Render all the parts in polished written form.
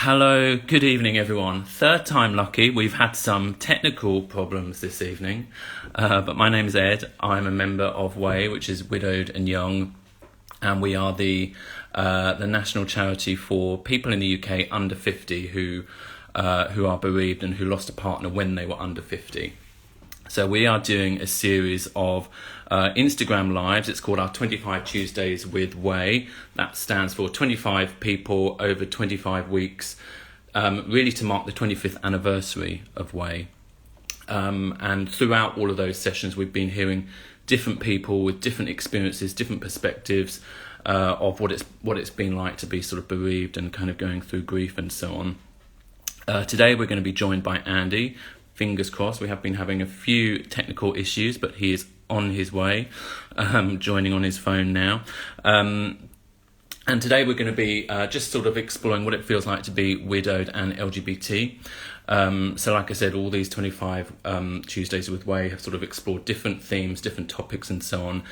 Hello, good evening, everyone. Third time lucky. We've had some technical problems this evening, but my name is Ed. I'm a member of WAY, which is Widowed and Young, and we are the national charity for people in the UK under 50 who are bereaved and who lost a partner when they were under 50. So we are doing a series of Instagram lives. It's called our 25 Tuesdays with Way. That stands for 25 people over 25 weeks, really to mark the 25th anniversary of Way. And throughout all of those sessions, we've been hearing different people with different experiences, different perspectives of what it's been like to be sort of bereaved and kind of going through grief and so on. Today we're going to be joined by Andy. Fingers crossed. We have been having a few technical issues, but he is on his way, joining on his phone now. And today we're going to be just sort of exploring what it feels like to be widowed and LGBT. So like I said, all these 25 Tuesdays with Way have sort of explored different themes, different topics and so on.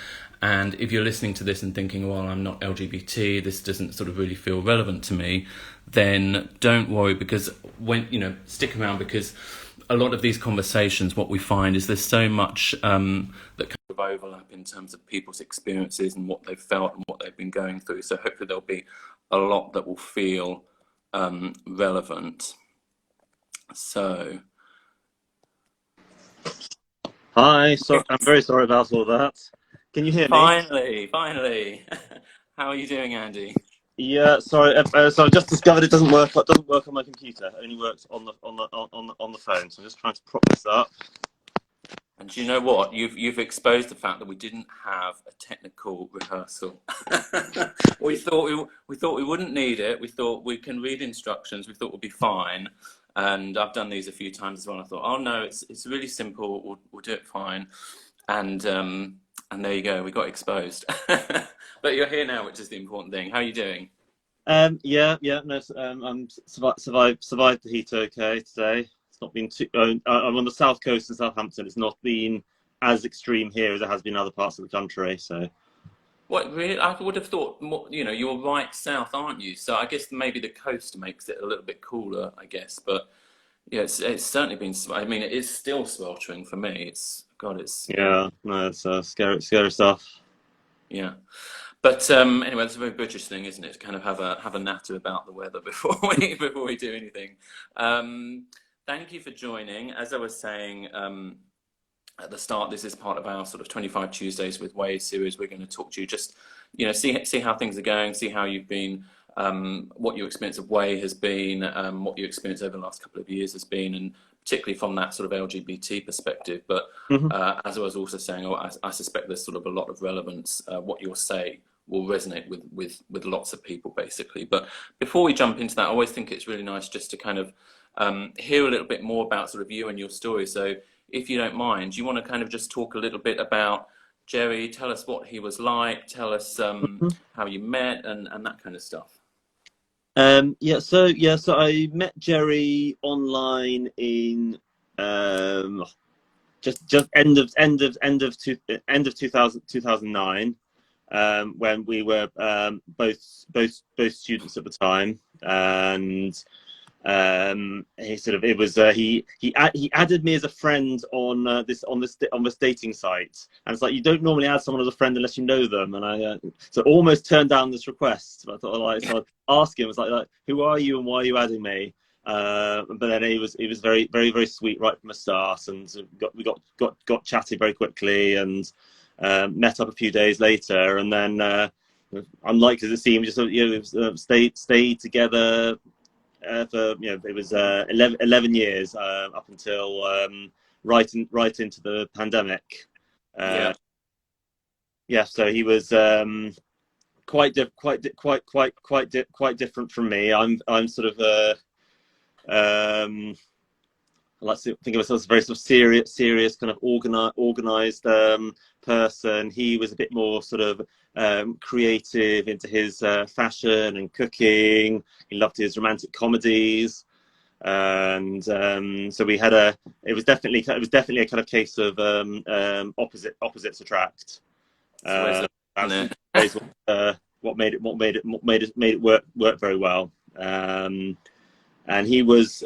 And if you're listening to this and thinking, well, I'm not LGBT, this doesn't sort of really feel relevant to me, then don't worry, because stick around, because a lot of these conversations, what we find is there's so much that kind of overlap in terms of people's experiences and what they've felt and what they've been going through. So hopefully there'll be a lot that will feel relevant. So, Hi, so I'm very sorry about all that. Can you hear me? finally. How are you doing, Andy? Yeah, sorry. So I just discovered it doesn't work. It doesn't work on my computer. It only works on the phone. So I'm just trying to prop this up. And do you know what? You've exposed the fact that we didn't have a technical rehearsal. we thought we wouldn't need it. We thought we can read instructions. We thought we'd be fine. And I've done these a few times as well. I thought, oh no, it's really simple. We'll do it fine. And there you go. We got exposed. But you're here now, which is the important thing. How are you doing? Yeah. No. I'm survived the heat okay today. It's not been too. I'm on the south coast in Southampton. It's not been as extreme here as it has been in other parts of the country. So. What really? I would have thought more, you're right south, aren't you? So I guess maybe the coast makes it a little bit cooler, I guess. But yeah, it's certainly been. I mean, it is still sweltering for me. It's God. It's Yeah. No. It's scary stuff. yeah. But anyway, it's a very British thing, isn't it? To kind of have a natter about the weather before we do anything. Thank you for joining. As I was saying at the start, this is part of our sort of 25 Tuesdays with Way series. We're going to talk to you, just see how things are going, see how you've been, what your experience of Way has been, what your experience over the last couple of years has been, and particularly from that sort of LGBT perspective. But Hmm. as I was also saying, I suspect there's sort of a lot of relevance. What you'll say will resonate with lots of people, basically. But before we jump into that, I always think it's really nice just to kind of hear a little bit more about sort of you and your story. So if you don't mind, do you want to kind of just talk a little bit about Jerry? Tell us what he was like, tell us how you met and that kind of stuff. So I met Jerry online in just end of 2009, when we were both students at the time. And he sort of, it was he added me as a friend on this dating site. And it's like, you don't normally add someone as a friend unless you know them. And I so almost turned down this request, but I thought, like, so I'd ask him. It was like, who are you and why are you adding me? But then he was very, very, very sweet right from the start, and we got chatty very quickly, and met up a few days later. And then unlikely as it seemed, just stayed together for, it was 11 years, up until right into the pandemic. Yeah. Yeah, so he was quite different from me. I'm sort of I like to think of myself as a very sort of serious kind of organized person. He was a bit more sort of creative, into his fashion and cooking. He loved his romantic comedies, and so we had it was definitely a kind of case of opposites attract. It's always, That's what made it work very well. and he was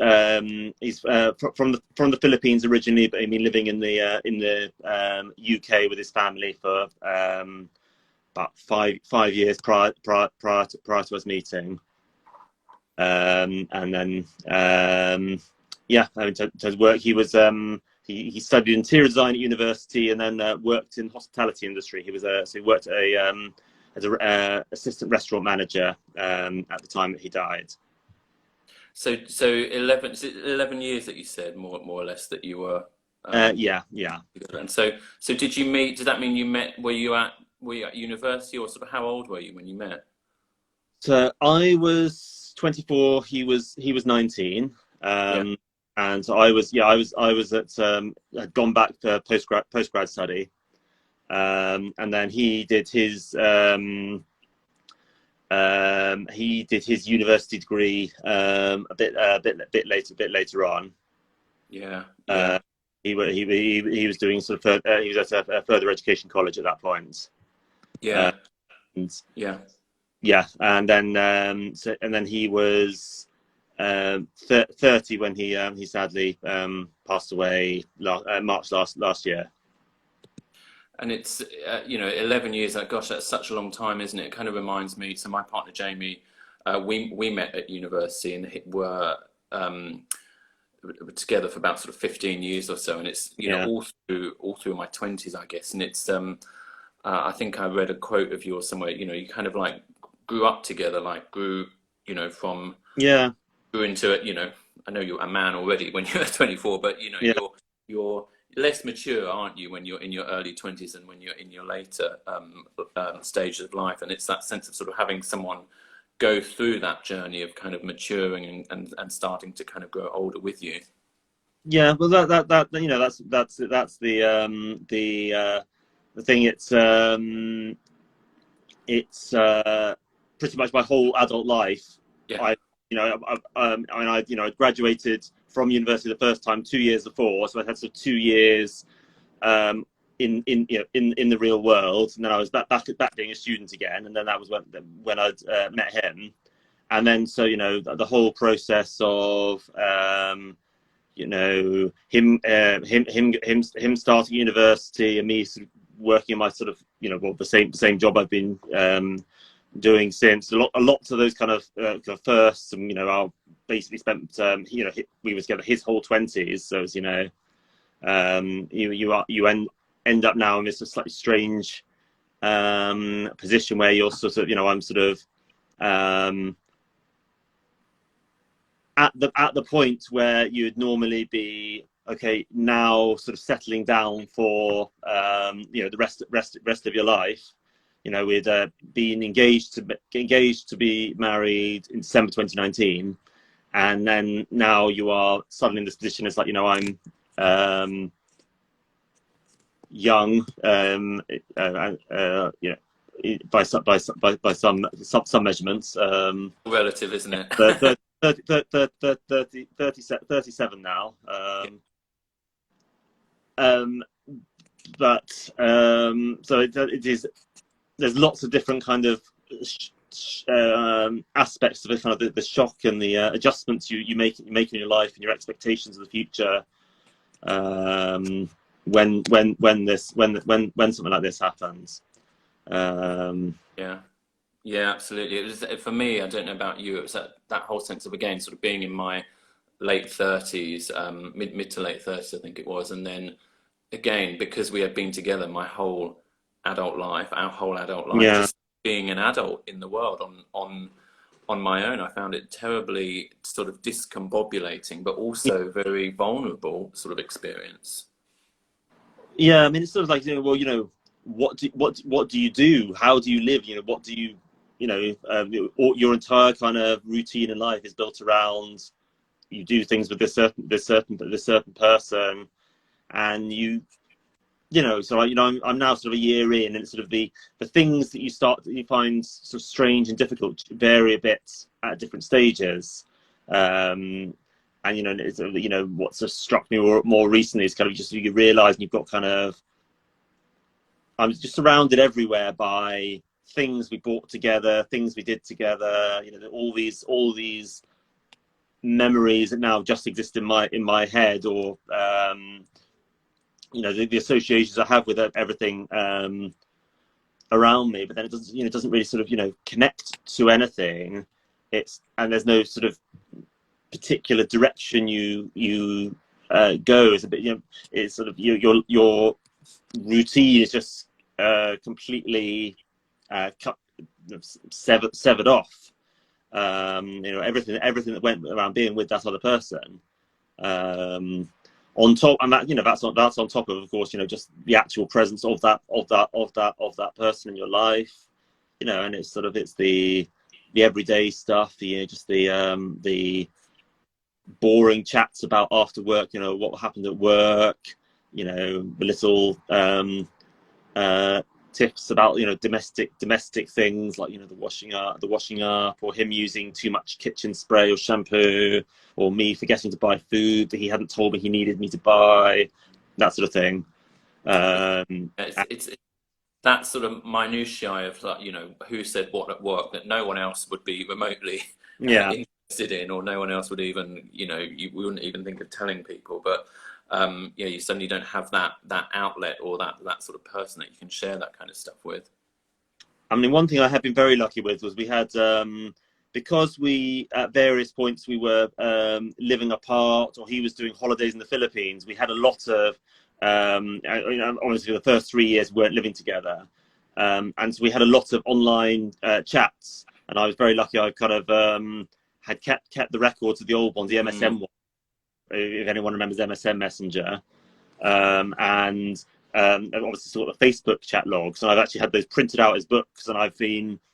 he's from the Philippines originally, but he'd been living in the UK with his family for about five years prior to us meeting. And then yeah, I mean, to work, he was he studied interior design at university, and then worked in the hospitality industry. He was so he worked as a assistant restaurant manager at the time that he died. So 11, is it 11 years that you said, more or less, that you were Yeah. together? And so did you meet, did that mean you met, were you at university, or sort of how old were you when you met? So I was 24. He was 19. Yeah. And so I was at had gone back for postgrad study. And then he did his university degree a bit later on. Yeah. He was doing sort of he was at a further education college at that point. Yeah. And Yeah. yeah, and then he was 30 when he sadly passed away March last year. And it's 11 years. Gosh, that's such a long time, isn't it? It kind of reminds me. So my partner Jamie, we met at university and were together for about sort of 15 years or so. And it's all through my 20s, I guess. And it's I think I read a quote of yours somewhere. You kind of like grew up together, like grew from grew into it. I know you're a man already when you're 24, but you're less mature, aren't you, when you're in your early 20s and when you're in your later stages of life. And it's that sense of sort of having someone go through that journey of kind of maturing and starting to kind of grow older with you. Yeah, well, that's the thing. It's pretty much my whole adult life. Yeah. I graduated from university the first time 2 years before, so I had sort of 2 years in the real world, and then I was back being a student again, and then that was when I'd met him, and then so the whole process of him starting university and me sort of working my sort of the same job I've been doing since. A lot of those kind of firsts, and I basically spent we were together his whole 20s. So as you end up now in this slightly strange position where you're sort of I'm sort of at the point where you'd normally be okay now, sort of settling down for the rest of your life. We'd been engaged to be married in December 2019, and then now you are suddenly in this position. It's like I'm young, by some measurements. Relative, isn't it? 37 now. But so it is. There's lots of different kind of aspects of it, kind of the shock and the adjustments you make in your life and your expectations of the future. When something like this happens. Yeah, absolutely. It was, for me, I don't know about you, it was that whole sense of, again, sort of being in my late 30s, mid to late 30s, I think it was. And then again, because we had been together our whole adult life, just being an adult in the world on my own, I found it terribly sort of discombobulating, but also very vulnerable sort of experience. Yeah, I mean, it's sort of like, what do you do? How do you live? What do you, your entire kind of routine in life is built around you do things with this certain person, and so I'm now sort of a year in, and it's sort of the things that you find sort of strange and difficult vary a bit at different stages. And it's, what sort of struck me more recently is kind of just you realise you've got kind of, I'm just surrounded everywhere by things we bought together, things we did together. All these memories that now just exist in my head, or the associations I have with everything around me, but then it doesn't really sort of connect to anything. And there's no sort of particular direction you go. It's a bit, it's sort of your routine is just completely severed off. Everything that went around being with that other person. On top, and that's on top of course, just the actual presence of that person in your life, and it's the everyday stuff, just the boring chats about after work, what happened at work, the little tips about domestic things like the washing up, or him using too much kitchen spray or shampoo, or me forgetting to buy food that he hadn't told me he needed me to buy, that sort of thing. It's that sort of minutiae of who said what at work that no one else would be remotely interested in, or no one else would even we wouldn't even think of telling people, but you suddenly don't have that outlet, or that sort of person that you can share that kind of stuff with. I mean, one thing I have been very lucky with was we had, because we at various points we were living apart, or he was doing holidays in the Philippines. We had a lot of obviously the first 3 years we weren't living together, and so we had a lot of online chats, and I was very lucky. I kind of had kept the records of the old ones, the MSN one, if anyone remembers MSN Messenger, and obviously sort of Facebook chat logs. And I've actually had those printed out as books, and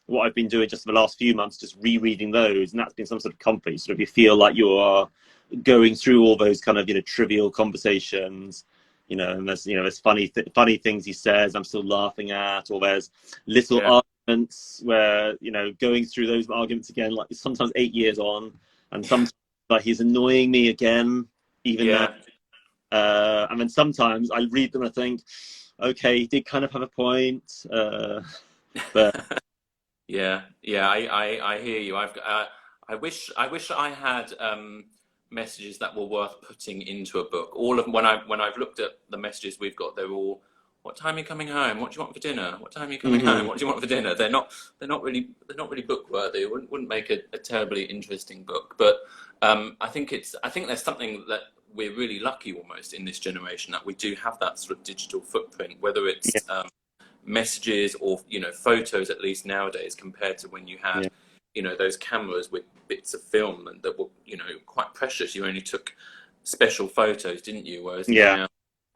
what I've been doing just for the last few months, just rereading those, and that's been some sort of comfort. Sort of you feel like you are going through all those kind of trivial conversations, and there's funny things he says I'm still laughing at, or there's little arguments where going through those arguments again, like sometimes 8 years on, and sometimes like he's annoying me again, even now. And then sometimes I read them and I think, okay, he did kind of have a point, but yeah, I hear you. I wish I had messages that were worth putting into a book. All of when I've looked at the messages we've got, they're all, what time are you coming home? What do you want for dinner? What time are you coming home? What do you want for dinner? They're not really book worthy. It wouldn't make a terribly interesting book. But I think there's something that we're really lucky almost in this generation, that we do have that sort of digital footprint, whether it's messages or photos, at least nowadays, compared to when you had those cameras with bits of film and that were quite precious. You only took special photos, didn't you? Whereas now,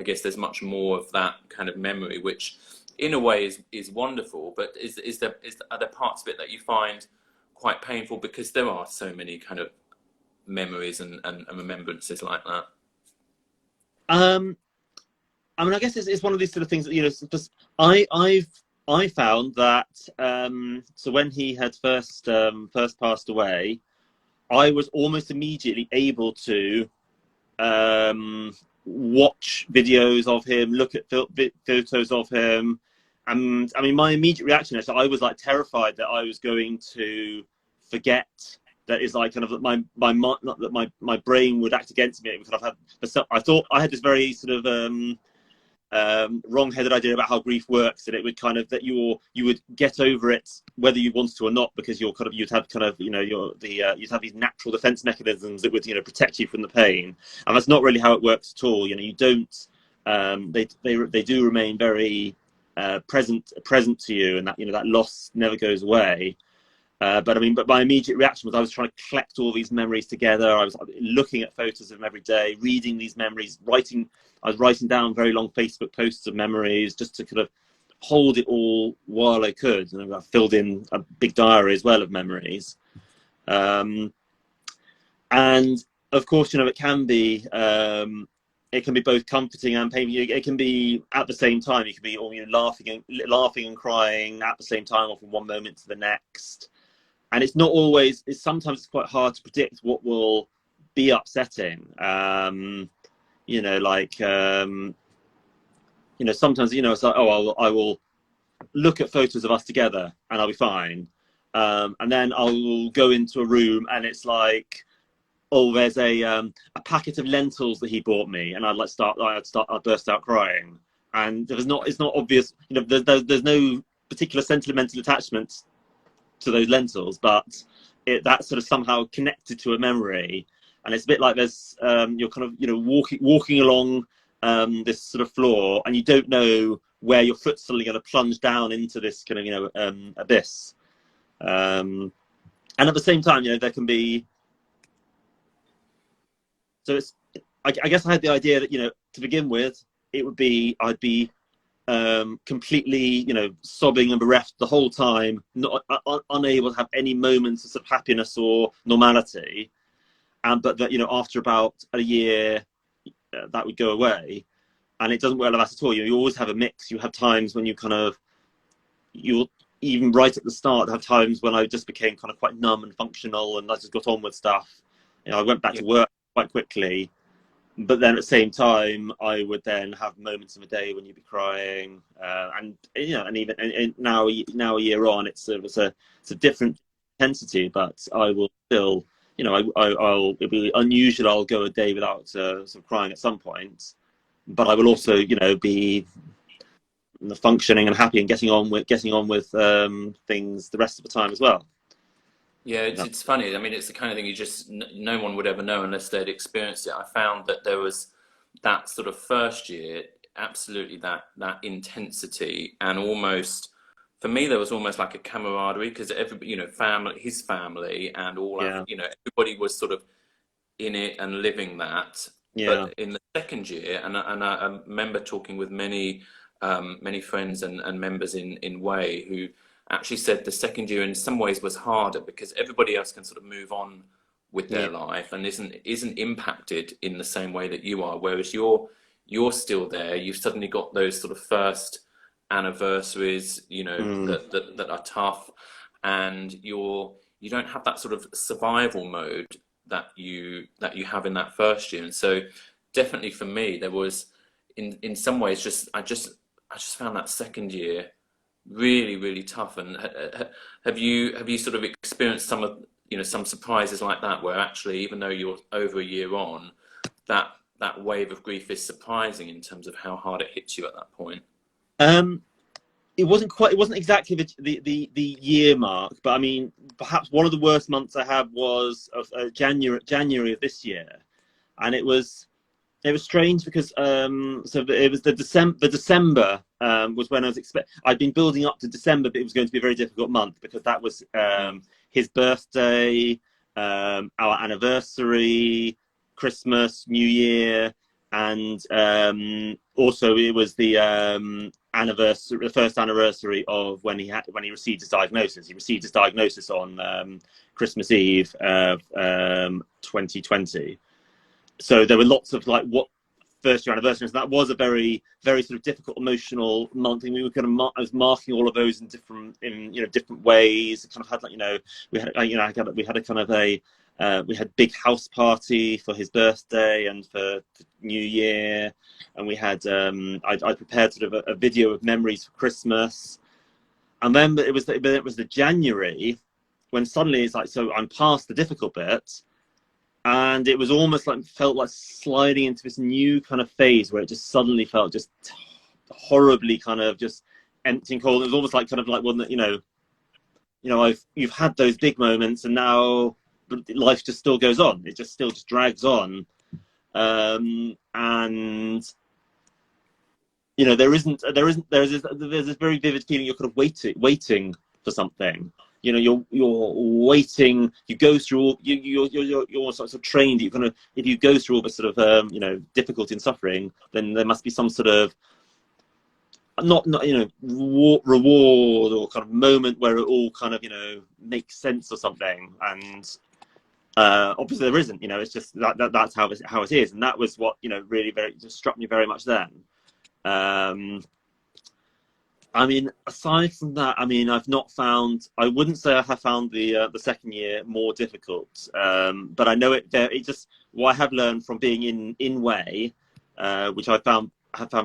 I guess there's much more of that kind of memory, which in a way is wonderful. But are there parts of it that you find quite painful, because there are so many kind of memories and remembrances like that? I mean, I guess it's one of these sort of things that I found that so when he had first passed away, I was almost immediately able to watch videos of him, look at photos of him, and I mean, my immediate reaction is I was like terrified that I was going to forget. That is like kind of my brain would act against me. I thought I had this very sort of wrong-headed idea about how grief works, that it would kind of you would get over it whether you wanted to or not, because you'd have these natural defense mechanisms that would protect you from the pain, and that's not really how it works at all. You don't. They do remain very present to you, and that loss never goes away. But my immediate reaction was I was trying to collect all these memories together. I was looking at photos of them every day, reading these memories, I was writing down very long Facebook posts of memories just to kind of hold it all while I could. And I filled in a big diary as well of memories. And of course, it can be both comforting and painful. It can be at the same time. You can be laughing and crying at the same time, or from one moment to the next. And it's not always. Sometimes it's quite hard to predict what will be upsetting. Sometimes it's like, I will look at photos of us together and I'll be fine. And then I'll go into a room and it's like oh, there's a packet of lentils that he bought me, and I'd burst out crying. And it's not obvious, you know, there's no particular sentimental attachment to those lentils, but that's sort of somehow connected to a memory. And it's a bit like there's you're kind of, you know, walking along this sort of floor, and you don't know where your foot's suddenly going to plunge down into this kind of, you know, abyss. And at the same time, you know, there can be. So it's. I guess I had the idea that, you know, to begin with, I'd be completely, you know, sobbing and bereft the whole time, not unable to have any moments of sort of happiness or normality. But that, you know, after about a year, that would go away, and it doesn't work like that at all. You always have a mix. You have times when you'll even right at the start have times when I just became kind of quite numb and functional, and I just got on with stuff. You know, I went back to work quite quickly, but then at the same time, I would then have moments of a day when you'd be crying, and you know, and even and now a year on, it's a different intensity, but I will still. You know, it'll be unusual. I'll go a day without sort of crying at some point, but I will also, you know, be functioning and happy and getting on with things the rest of the time as well. Yeah, it's funny. I mean, it's the kind of thing no one would ever know unless they'd experienced it. I found that there was that sort of first year, absolutely that intensity, and almost for me there was almost like a camaraderie, because everybody, you know, his family, and you know, everybody was sort of in it and living that. Yeah. But in the second year, and I remember talking with many friends and members in Way who actually said the second year in some ways was harder, because everybody else can sort of move on with their life and isn't impacted in the same way that you are, whereas you're still there. You've suddenly got those sort of first anniversaries, you know, that are tough, and you don't have that sort of survival mode that you have in that first year. And so definitely for me, there was in some ways I just found that second year really, really tough. And have you sort of experienced some of, you know, some surprises like that, where actually, even though you're over a year on, that wave of grief is surprising in terms of how hard it hits you at that point? It wasn't exactly the year mark, but I mean, perhaps one of the worst months I had was January of this year, and it was strange because so it was the December was when I'd been building up to December, but it was going to be a very difficult month because that was his birthday, our anniversary, Christmas, New Year, and also it was the first anniversary of when he received his diagnosis. He received his diagnosis on Christmas Eve of 2020. So there were lots of like first year anniversaries. That was a very, very sort of difficult emotional month, and we were kind of I was marking all of those in different ways. Kind of had, like, you know, we had a kind of we had big house party for his birthday and for New Year, and we had I prepared sort of a video of memories for Christmas, and then it was the January when suddenly it's like, so I'm past the difficult bit. And it was almost felt like sliding into this new kind of phase where it just suddenly felt just horribly kind of just empty and cold. It was almost like kind of like one that, you've had those big moments, and now life just still goes on. It just drags on. And you know, there's this very vivid feeling you're kind of waiting for something. You know, you're waiting. You go through all. You're sort of trained. You kind of, if you go through all this sort of difficulty and suffering, then there must be some sort of not reward or kind of moment where it all kind of makes sense or something. And obviously there isn't. It's just that's how it is. And that was what really just struck me very much then. I mean, aside from that, I mean, I wouldn't say I have found the second year more difficult, but I know it just, what I have learned from being in Way, which I have found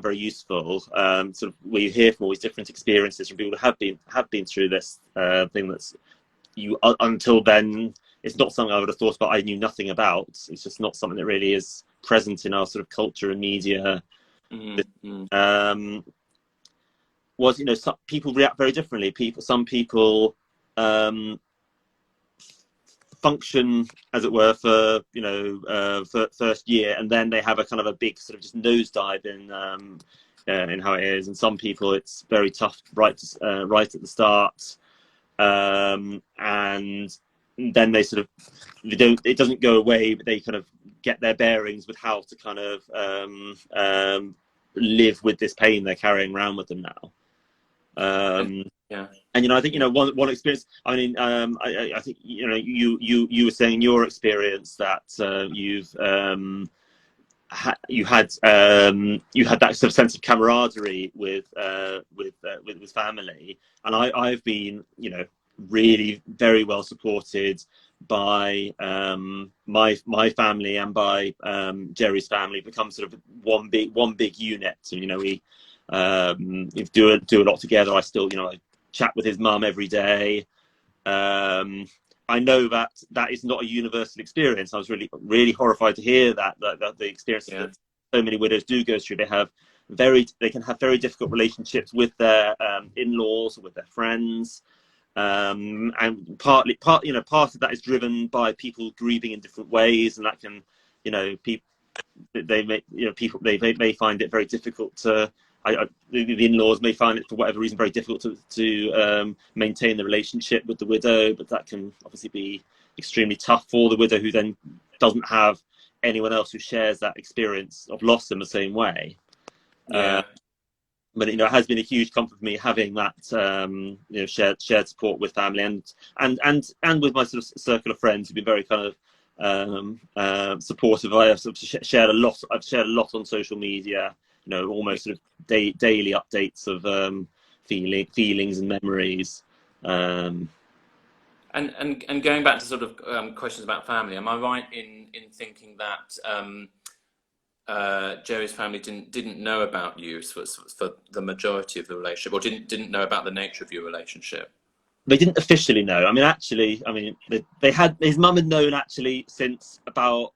very useful, sort of where you hear from all these different experiences from people who have been through this thing that's until then, it's not something I would have thought about. I knew nothing about. It's just not something that really is present in our sort of culture and media. Was, you know, some people react very differently. Some people function, as it were, for, you know, for first year, and then they have a kind of a big sort of just nosedive in how it is. And some people it's very tough right at the start, and then they sort of it doesn't go away, but they kind of get their bearings with how to kind of live with this pain they're carrying around with them now. Yeah. And, you know, I think, you know, one experience, I mean, I think, you know, you were saying in your experience that you had that sort of sense of camaraderie with family, and I've been, you know, really very well supported by my family and by Jerry's family. Become sort of one big unit. So, you know, we do a lot together. I still, you know, I chat with his mum every day. I know that is not a universal experience. I was really horrified to hear that the experiences that so many widows do go through. They can have very difficult relationships with their in-laws or with their friends, and part of that is driven by people grieving in different ways, and that can, you know, they may find it very difficult to. The in-laws may find it, for whatever reason, very difficult to maintain the relationship with the widow, but that can obviously be extremely tough for the widow, who then doesn't have anyone else who shares that experience of loss in the same way. But, you know, it has been a huge comfort for me having that you know, shared support with family and with my sort of circle of friends who've been very kind of supportive. I have sort of shared a lot. I've shared a lot on social media. You know, almost sort of daily updates of feelings and memories. And going back to sort of questions about family, am I right in thinking that Jerry's family didn't know about you for the majority of the relationship, or didn't know about the nature of your relationship? They didn't officially know. I mean, they had, his mum had known actually since about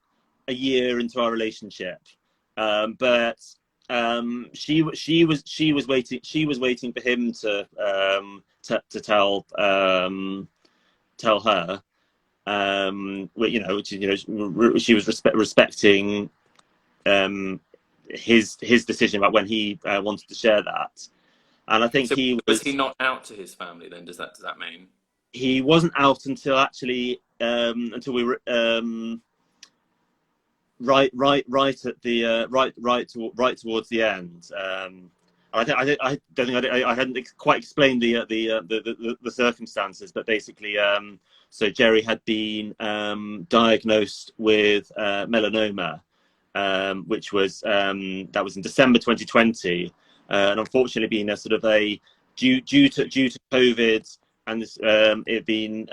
a year into our relationship, but she was waiting for him to tell her, you know, which, you know, she was respecting his decision about when he wanted to share that. And I think so was he not out to his family then? Does that mean he wasn't out until actually until we were right at the right towards the end. I don't think I hadn't quite explained the circumstances, but basically, so Jerry had been diagnosed with melanoma, which was that was in December 2020, and unfortunately, being a sort of due to COVID, and this, it been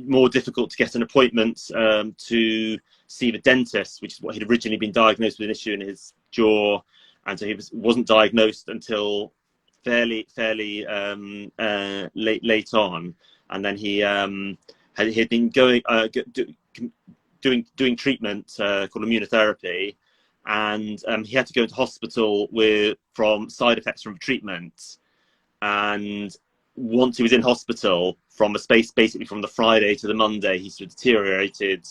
more difficult to get an appointment to see the dentist, which is what he'd originally been diagnosed with, an issue in his jaw, and so he wasn't diagnosed until fairly late on, and then he had been doing treatment called immunotherapy, and he had to go into hospital from side effects from treatment. And once he was in hospital, from basically from the Friday to the Monday, he sort of deteriorated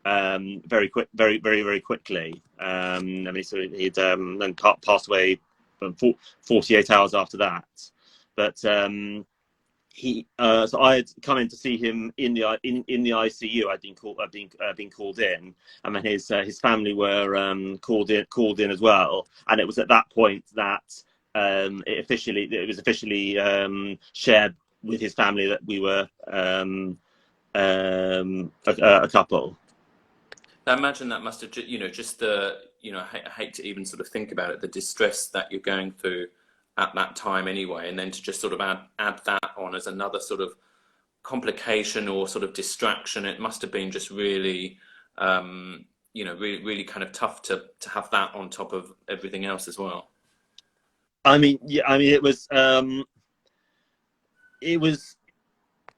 very quickly. I mean, so he'd then passed away 48 hours after that. But so I had come in to see him in the ICU. I'd been called in, and then his family were called in as well. And it was at that point that it was officially shared with his family that we were a couple. I imagine that must have, you know, just the, you know, I hate to even sort of think about it, the distress that you're going through at that time anyway, and then to just sort of add that on as another sort of complication or sort of distraction. It must have been just really, you know, really kind of tough to have that on top of everything else as well. I mean, yeah, I mean, it was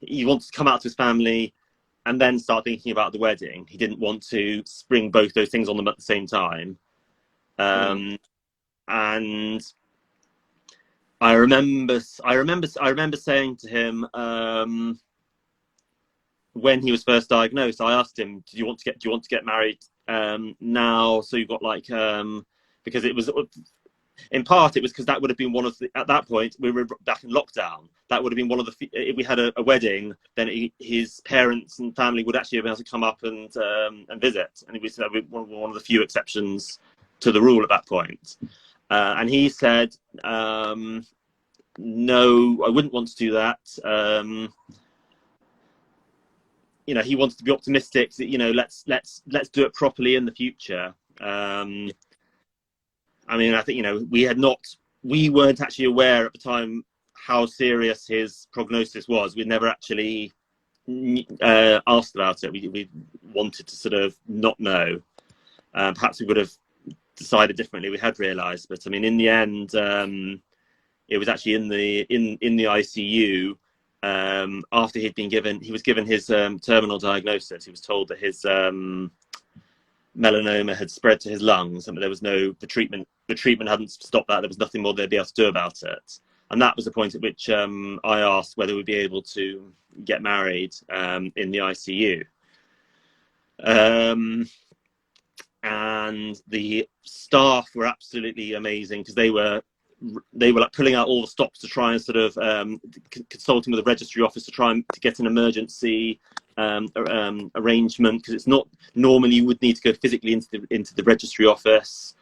he wanted to come out to his family and then start thinking about the wedding. He didn't want to spring both those things on them at the same time. And I remember saying to him, when he was first diagnosed, I asked him, do you want to get married now? So you've got because it was, in part, it was because that would have been one of the, at that point, we were back in lockdown. That would have been one of the, if we had a wedding, then his parents and family would actually be able to come up and visit. And it was one of the few exceptions to the rule at that point. And he said, no, I wouldn't want to do that. He wanted to be optimistic that, let's do it properly in the future. I think, we weren't actually aware at the time how serious his prognosis was. We never actually asked about it. We wanted to sort of not know. Perhaps we would have decided differently. We had realised, but in the end, it was actually in the ICU. After he was given his terminal diagnosis. He was told that his melanoma had spread to his lungs, and there was the treatment hadn't stopped that. There was nothing more they'd be able to do about it. And that was the point at which I asked whether we'd be able to get married in the ICU. And the staff were absolutely amazing, because they were like pulling out all the stops to try and sort of consulting with the registry office to get an emergency arrangement, because it's not normally you would need to go physically into the registry office.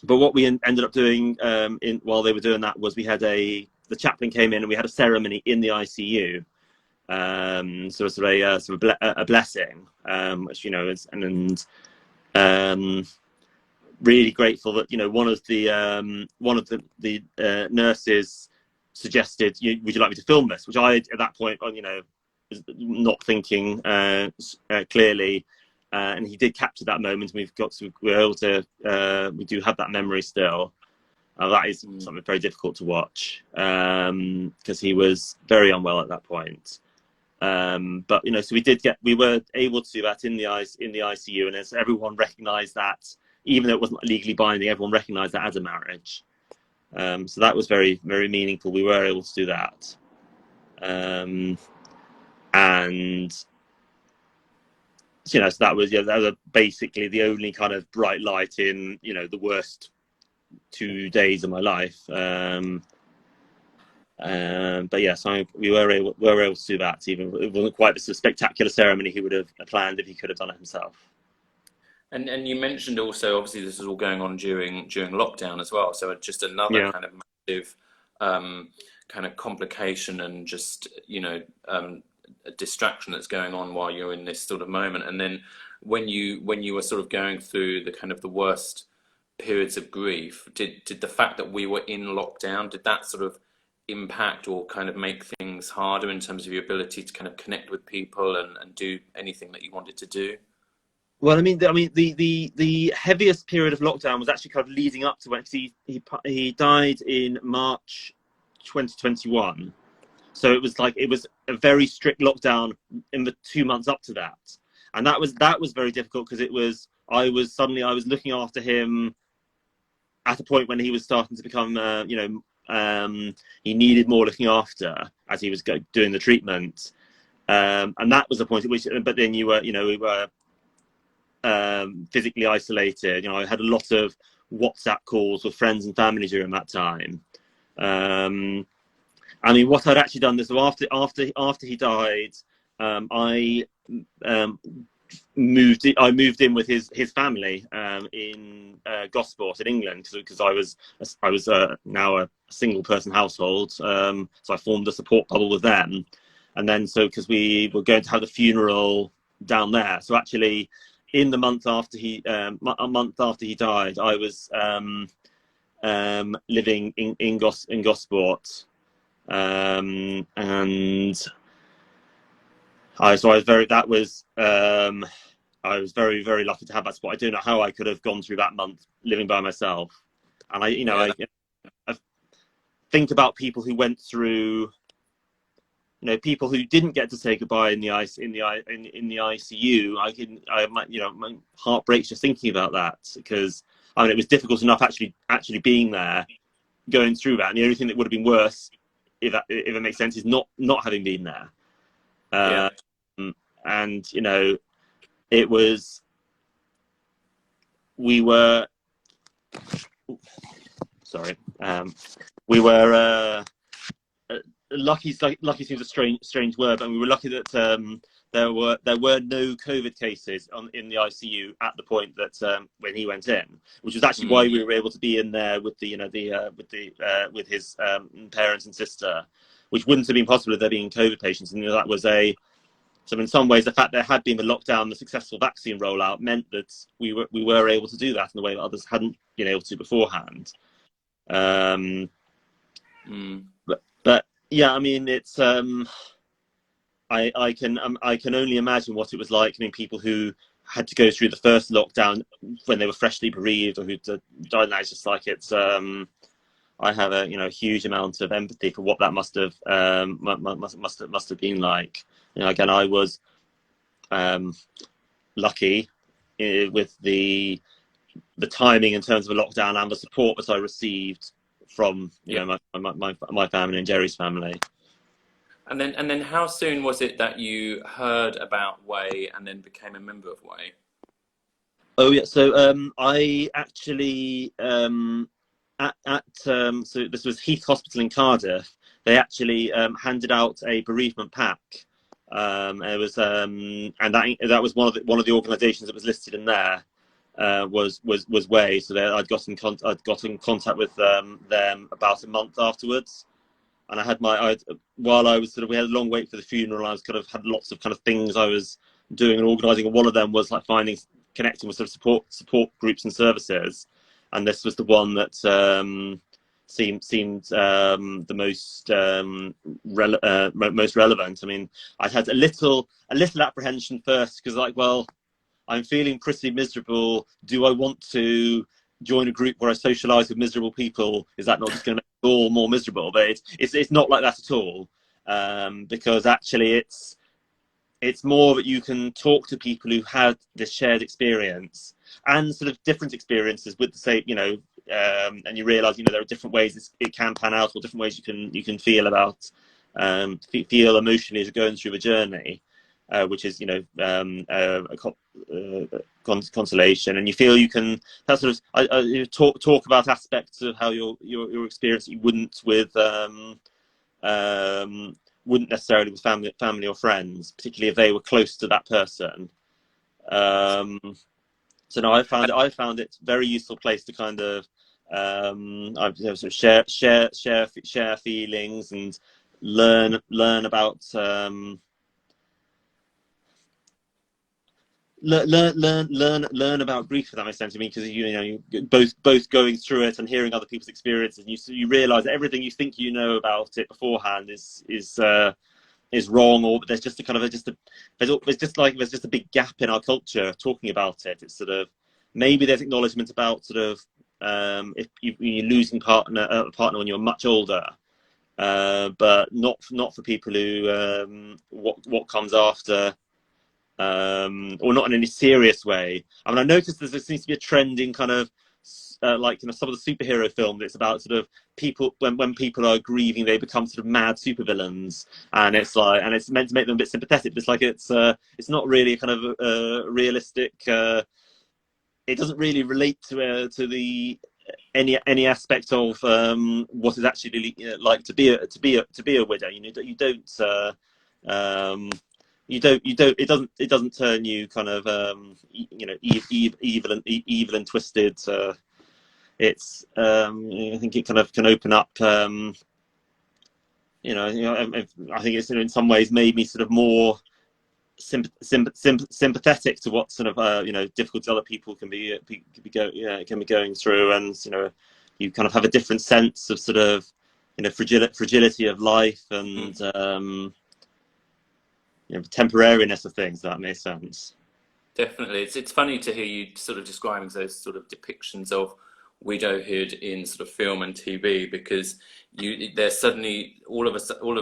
But what we ended up doing while they were doing that was the chaplain came in and we had a ceremony in the ICU. So it's a blessing, which is really grateful that one of the nurses suggested, would you like me to film this? Which I at that point was not thinking clearly, and he did capture that moment. We do have that memory still. That is something very difficult to watch, because he was very unwell at that point. But so we were able to do that in the ICU, and as everyone recognised that, even though it wasn't legally binding, everyone recognised that as a marriage. So that was very, very meaningful. We were able to do that. And so that was basically the only kind of bright light in the worst 2 days of my life. But yes, we were able to do that. Even it wasn't quite the spectacular ceremony he would have planned if he could have done it himself. And you mentioned also, obviously, this is all going on during lockdown as well. So just another kind of massive kind of complication and just a distraction that's going on while you're in this sort of moment. And then when you were sort of going through the kind of the worst periods of grief, did the fact that we were in lockdown, did that sort of impact or kind of make things harder in terms of your ability to kind of connect with people and do anything that you wanted to do? Well, the heaviest period of lockdown was actually kind of leading up to when he died in March 2021. So it was a very strict lockdown in the 2 months up to that, and that was very difficult, because I was looking after him at a point when he was starting to become he needed more looking after as he was doing the treatment, and that was the point at which. But then we were physically isolated. I had a lot of WhatsApp calls with friends and family during that time. What I'd actually done is, after he died, I moved in with his family in Gosport in England, because I was now a single person household, so I formed a support bubble with them. And then because we were going to have the funeral down there, so actually in the month after a month after he died, I was living in Gosport, and I was very very lucky to have that spot. I don't know how I could have gone through that month living by myself. And I think about people who went through people who didn't get to say goodbye in the ICU. My heart breaks just thinking about that, because it was difficult enough actually being there, going through that, and the only thing that would have been worse, if it makes sense, is not having been there. And it was, we were lucky. Lucky seems a strange word, but we were lucky that there were no COVID cases in the ICU at the point that when he went in, which was actually why we were able to be in there with with his parents and sister, which wouldn't have been possible if there being COVID patients. And that was so in some ways, the fact there had been the lockdown, the successful vaccine rollout, meant that we were able to do that in a way that others hadn't been able to beforehand. But yeah, it's I can only imagine what it was like. People who had to go through the first lockdown when they were freshly bereaved, or who died. Now it's just like it's. I have a huge amount of empathy for what that must have been like. Again, I was lucky with the timing in terms of a lockdown and the support that I received from my family and Jerry's family. And then how soon was it that you heard about Way and then became a member of Way? Oh yeah, so I actually so this was Heath Hospital in Cardiff. They actually handed out a bereavement pack. It was and that was one of the organisations that was listed in there. Was Way. So I'd got in contact with them about a month afterwards, and while I was we had a long wait for the funeral. I was had lots of things I was doing and organising, and one of them was connecting with support groups and services, and this was the one that seemed the most relevant. I had a little apprehension first, because I'm feeling pretty miserable. Do I want to join a group where I socialise with miserable people? Is that not just going to make it all more miserable? But it's not like that at all, because actually it's more that you can talk to people who had this shared experience and different experiences with the same, and you realise there are different ways it can pan out, or different ways you can feel about feel emotionally as you're going through the journey. Which is consolation, and you feel you can talk about aspects of how your experience that you wouldn't necessarily with family or friends, particularly if they were close to that person. So no, I found it a very useful place to share feelings and learn about. Learn about grief, if that makes sense to me, because you both going through it and hearing other people's experiences, and you realise that everything you think you know about it beforehand is wrong, or there's just there's just a big gap in our culture talking about it. It's maybe there's acknowledgement about if you're losing a partner when you're much older, but not for people who what comes after. Or not in any serious way. I noticed there seems to be a trend in some of the superhero films. It's about people when people are grieving, they become mad supervillains, and it's meant to make them a bit sympathetic. But it's not really realistic. It doesn't really relate to the any aspect of what is actually like to be a widow. It doesn't turn you evil and twisted. It's I think it can open up. I think it's in some ways made me more sympathetic to what difficulties other people can be going through, and you have a different sense of fragility of life and. Temporariness of things. That makes sense. Definitely, it's funny to hear you describing those depictions of widowhood in film and TV, because there's suddenly all of a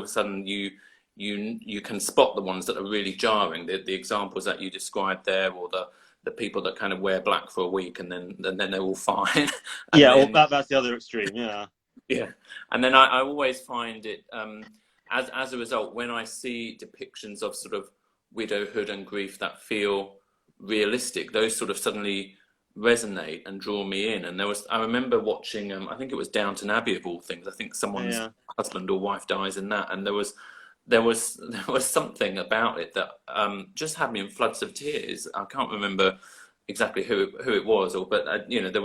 sudden you you can spot the ones that are really jarring. The examples that you described there, or the people that kind of wear black for a week and then they're all fine. And Yeah, then, that's the other extreme. Yeah. yeah, and then I always find it as a result, when I see depictions of sort of widowhood and grief that feel realistic, those sort of suddenly resonate and draw me in. And I remember watching, I think it was Downton Abbey of all things. I think someone's Yeah. husband or wife dies in that, and there was something about it that just had me in floods of tears. I can't remember exactly who it was, but there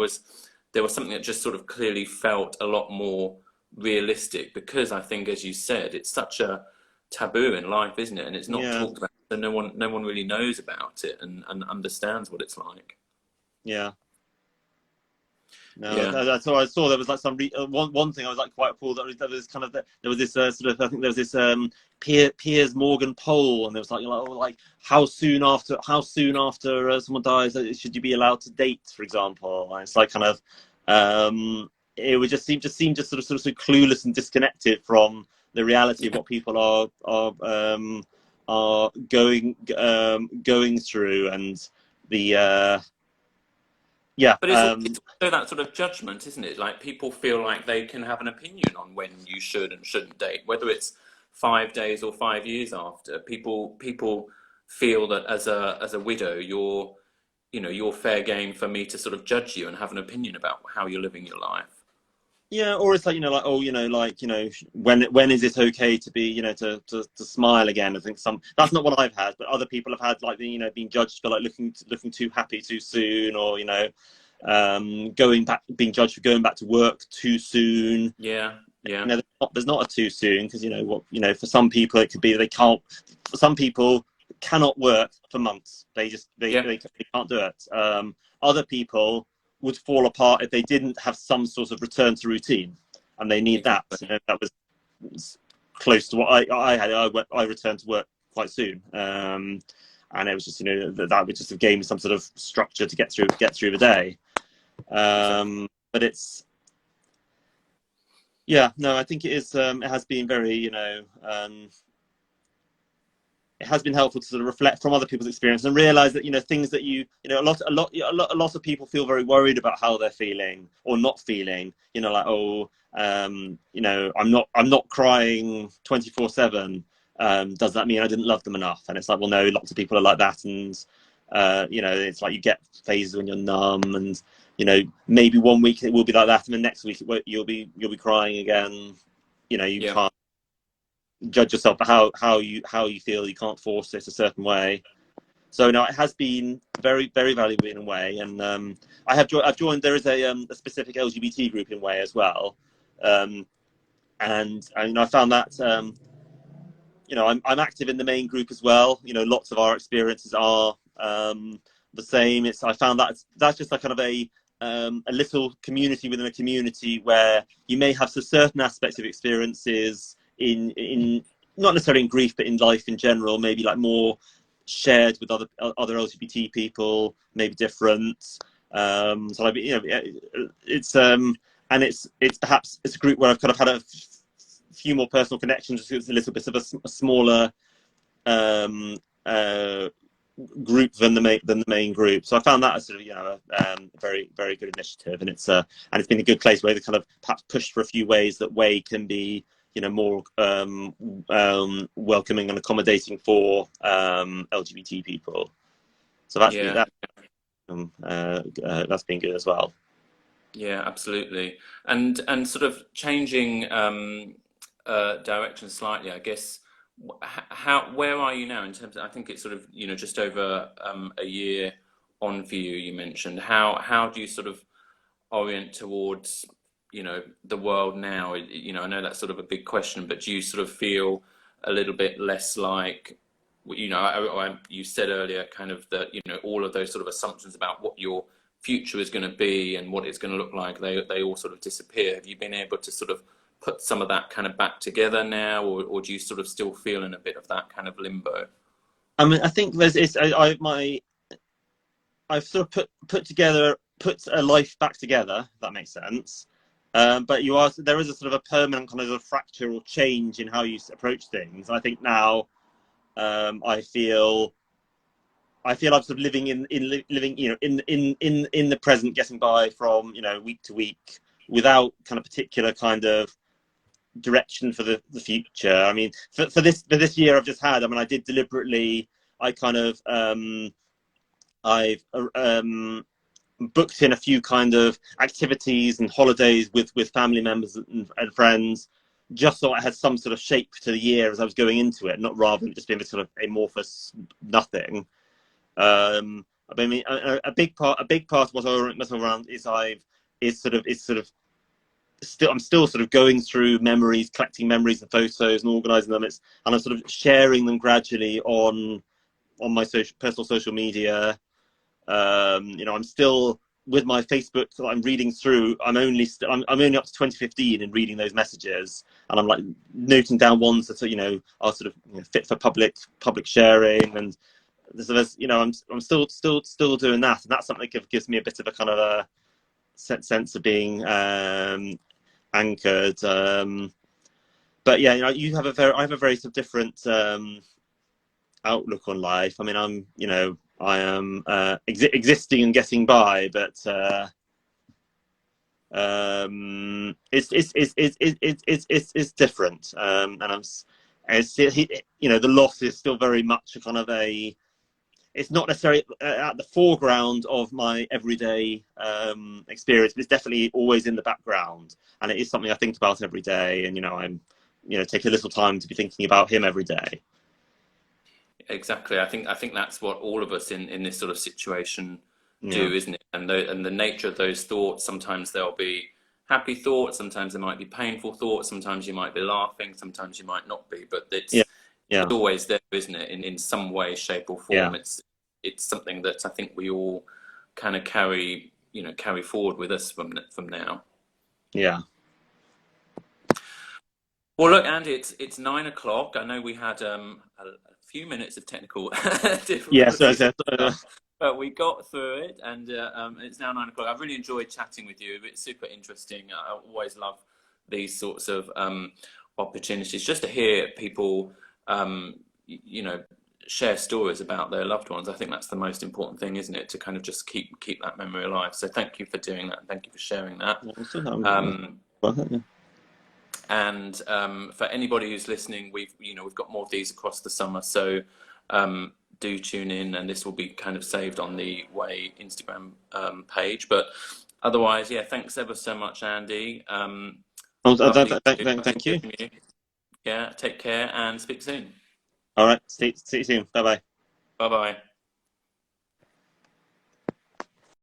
was something that just sort of clearly felt a lot more realistic, because I think, as you said, it's such a taboo in life, isn't it? And it's not Yeah. talked about, so no one really knows about it and understands what it's like. Yeah. No, Yeah. that's what I saw. There was like one thing I was like quite cool. There was kind of there was this sort of, I think there was this Piers Morgan poll, and there was like how soon after someone dies should you be allowed to date, for example. And it's like kind of it would just seem sort of clueless and disconnected from the reality of what people are going through, and the yeah. But it's also that sort of judgment, isn't it? Like, people feel like they can have an opinion on when you should and shouldn't date, whether it's 5 days or 5 years after. People feel that as a widow, you're fair game for me to sort of judge you and have an opinion about how you're living your life. Yeah, or it's like, when is it okay to be, to smile again? I think that's not what I've had, but other people have had, like, being judged for like looking too happy too soon, or being judged for going back to work too soon. Yeah, yeah, There's not a too soon, because for some people it could be they can't. Some people cannot work for months. They can't do it. Other people would fall apart if they didn't have some sort of return to routine, and they need exactly. that. That was close to what I had. I returned to work quite soon, and it was just that would just have gave me some sort of structure to get through the day. But it's I think it is. It has been very it has been helpful to sort of reflect from other people's experience and realize that things that a lot of people feel very worried about how they're feeling or not feeling. Like, I'm not crying 24/7. Does that mean I didn't love them enough? And it's like, well, no, lots of people are like that, and it's like you get phases when you're numb, and maybe one week it will be like that, and the next week you'll be crying again. You can't judge yourself for how you feel. You can't force it a certain way. So no, it has been very, very valuable in a way. And I've joined. There is a specific LGBT group in Way as well, and I found that I'm active in the main group as well. Lots of our experiences are the same. I found that's just like kind of a little community within a community, where you may have certain aspects of experiences in not necessarily in grief, but in life in general, maybe like more shared with other LGBT people, maybe different. So it's perhaps it's a group where I've kind of had a few more personal connections. It's a little bit of a smaller group than the main group. So I found that as sort of a very, very good initiative, and it's been a good place where they kind of perhaps pushed for a few ways that Way can be more welcoming and accommodating for LGBT people. So that's been good as well. Yeah, absolutely. And sort of changing direction slightly, I guess. Where are you now in terms of, I think it's sort of just over a year on for you. You mentioned how do you sort of orient towards the world now? I know that's sort of a big question, but do you sort of feel a little bit less like, you said earlier kind of that all of those sort of assumptions about what your future is going to be and what it's going to look like, they all sort of disappear. Have you been able to sort of put some of that kind of back together now, or do you sort of still feel in a bit of that kind of limbo? I mean, I think I've sort of put a life back together, if that makes sense. But there is a sort of a permanent kind of fracture or change in how you approach things. I think now I feel I'm sort of living living, in the present, getting by from, week to week without kind of particular kind of direction for the future. I mean, for this year I've just had, I mean, I did deliberately, I kind of, I've booked in a few kind of activities and holidays with family members and friends, just so I had some sort of shape to the year as I was going into it, not rather than just being this sort of amorphous nothing. I mean, a big part of what I orient myself around is I'm still sort of going through memories, collecting memories and photos and organising them. And I'm sort of sharing them gradually on my personal social media. I'm still with my Facebook that I'm reading through. I'm only up to 2015 in reading those messages, and I'm like noting down ones that are sort of fit for public sharing. And there's I'm still doing that, and that's something that gives me a bit of a kind of a sense of being anchored. But yeah, I have a very sort of different outlook on life. I mean, I am existing and getting by, but it's different. The loss is still very much a kind of it's not necessarily at the foreground of my everyday experience, but it's definitely always in the background, and it is something I think about every day. And I'm take a little time to be thinking about him every day. Exactly. I think that's what all of us in this sort of situation do, isn't it? And the nature of those thoughts, sometimes there'll be happy thoughts, sometimes there might be painful thoughts, sometimes you might be laughing, sometimes you might not be, but it's always there, isn't it? In some way, shape or form. It's something that I think we all kind of carry forward with us from now. Yeah. Well, look, Andy, it's 9 o'clock. I know we had a few minutes of technical difficulties, but we got through it, and it's now 9 o'clock. I've really enjoyed chatting with you. It's super interesting. I always love these sorts of opportunities, just to hear people, share stories about their loved ones. I think that's the most important thing, isn't it? To kind of just keep that memory alive. So thank you for doing that. And thank you for sharing that. And for anybody who's listening, we've got more of these across the summer. So do tune in, and this will be kind of saved on the Way Instagram page. But otherwise, thanks ever so much, Andy. Thank you. Yeah, take care and speak soon. All right, see you soon. Bye bye. Bye bye.